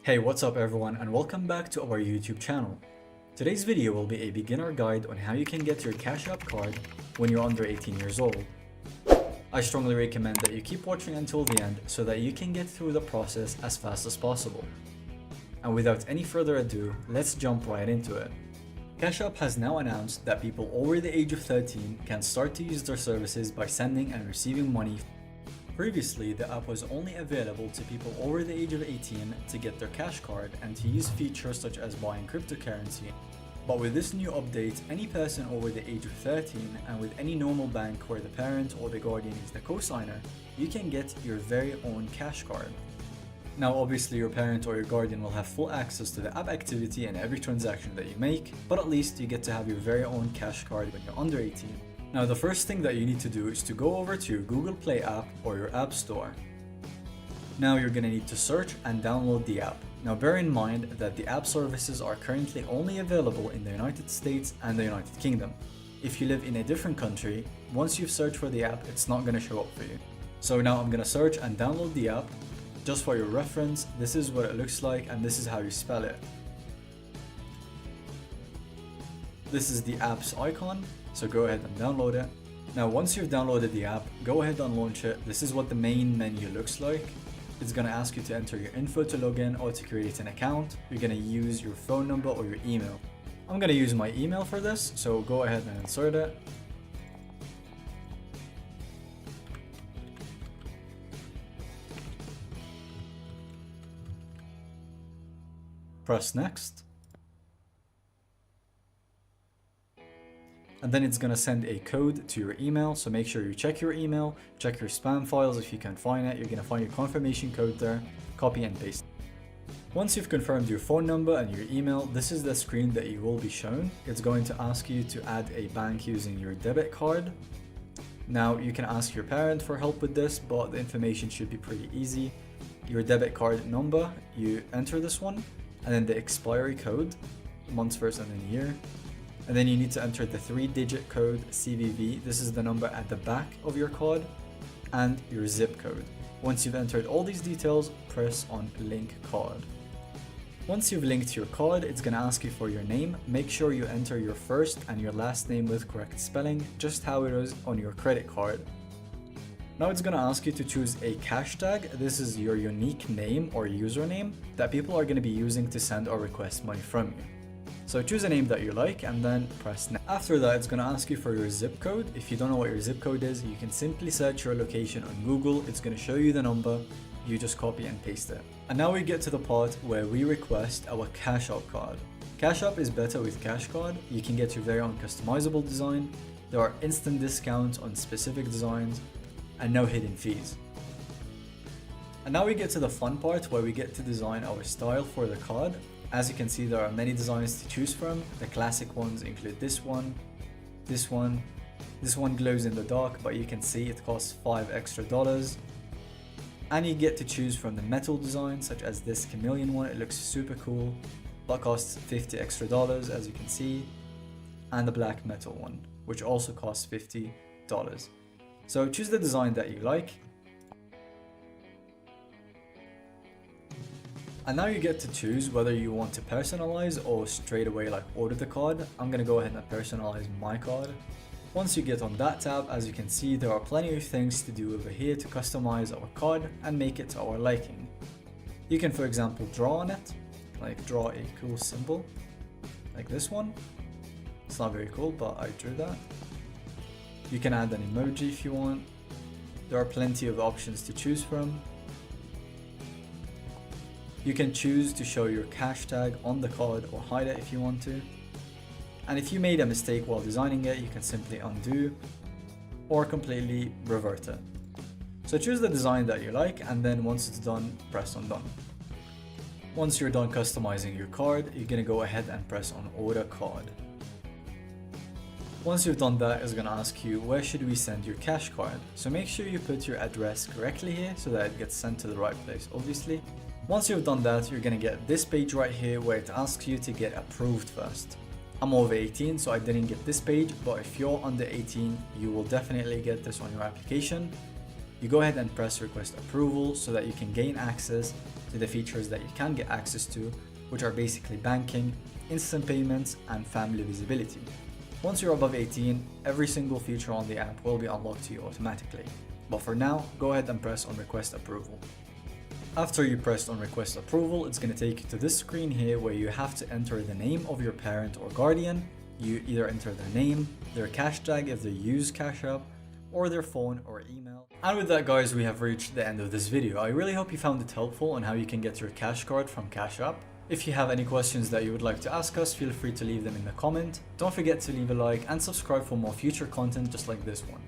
Hey, what's up everyone and welcome back to our YouTube channel. Today's video will be a beginner guide on how you can get your Cash App card when you're under 18 years old. I strongly recommend that you keep watching until the end so that you can get through the process as fast as possible. And without any further ado, let's jump right into it. Cash App has now announced that people over the age of 13 can start to use their services by sending and receiving money. Previously, the app was only available to people over the age of 18 to get their cash card and to use features such as buying cryptocurrency. But with this new update, any person over the age of 13 and with any normal bank where the parent or the guardian is the co-signer, you can get your very own cash card. Now obviously your parent or your guardian will have full access to the app activity and every transaction that you make, but at least you get to have your very own cash card when you're under 18. Now the first thing that you need to do is to go over to your Google Play app or your App Store. Now you're going to need to search and download the app. Now bear in mind that the app services are currently only available in the United States and the United Kingdom. If you live in a different country, once you've searched for the app, it's not going to show up for you. So now I'm going to search and download the app. Just for your reference, this is what it looks like and this is how you spell it. This is the app's icon. So go ahead and download it. Now once you've downloaded the app, go ahead and launch it. This is what the main menu looks like. It's going to ask you to enter your info to log in or to create an account. You're going to use your phone number or your email. I'm going to use my email for this, so go ahead and insert it. Press next. And then it's going to send a code to your email, so make sure you check your email, check your spam files if you can find it. You're going to find your confirmation code there, copy and paste. Once you've confirmed your phone number and your email, this is the screen that you will be shown. It's going to ask you to add a bank using your debit card. Now you can ask your parent for help with this, but the information should be pretty easy. Your debit card number, you enter this one, and then the expiry code, months first and then year. And then you need to enter the 3-digit code CVV. This is the number at the back of your card and your zip code. Once you've entered all these details, press on link card. Once you've linked your card, it's going to ask you for your name. Make sure you enter your first and your last name with correct spelling, just how it is on your credit card. Now it's going to ask you to choose a hashtag. This is your unique name or username that people are going to be using to send or request money from you. So choose a name that you like and then press next. After that, it's going to ask you for your zip code. If you don't know what your zip code is, you can simply search your location on Google. It's going to show you the number. You just copy and paste it. And now we get to the part where we request our Cash App card. Cash App is better with Cash Card. You can get your very own customizable design. There are instant discounts on specific designs and no hidden fees. And now we get to the fun part where we get to design our style for the card. As you can see, there are many designs to choose from. The classic ones include this one. This one glows in the dark, but you can see it costs $5 extra. And you get to choose from the metal design, such as this chameleon one. It looks super cool, but costs $50 extra, as you can see. And the black metal one, which also costs $50. So choose the design that you like. And now you get to choose whether you want to personalize or straight away like order the card. I'm going to go ahead and personalize my card. Once you get on that tab, as you can see, there are plenty of things to do over here to customize our card and make it to our liking. You can, for example, draw on it, like draw a cool symbol, like this one. It's not very cool, but I drew that. You can add an emoji if you want. There are plenty of options to choose from. You can choose to show your cash tag on the card or hide it if you want to. And if you made a mistake while designing it, you can simply undo or completely revert it. So choose the design that you like, and then once it's done, press on done. Once you're done customizing your card, you're going to go ahead and press on order card. Once you've done that, it's going to ask you where should we send your cash card. So make sure you put your address correctly here so that it gets sent to the right place, obviously. Once you've done that, you're going to get this page right here where it asks you to get approved first. I'm over 18, so I didn't get this page, but if you're under 18, you will definitely get this on your application. You go ahead and press request approval so that you can gain access to the features that you can get access to, which are basically banking, instant payments, and family visibility. Once you're above 18, every single feature on the app will be unlocked to you automatically. But for now, go ahead and press on request approval. After you press on request approval, it's going to take you to this screen here where you have to enter the name of your parent or guardian. You either enter their name, their cash tag if they use Cash App, or their phone or email. And with that guys, we have reached the end of this video. I really hope you found it helpful on how you can get your cash card from Cash App. If you have any questions that you would like to ask us, feel free to leave them in the comment. Don't forget to leave a like and subscribe for more future content just like this one.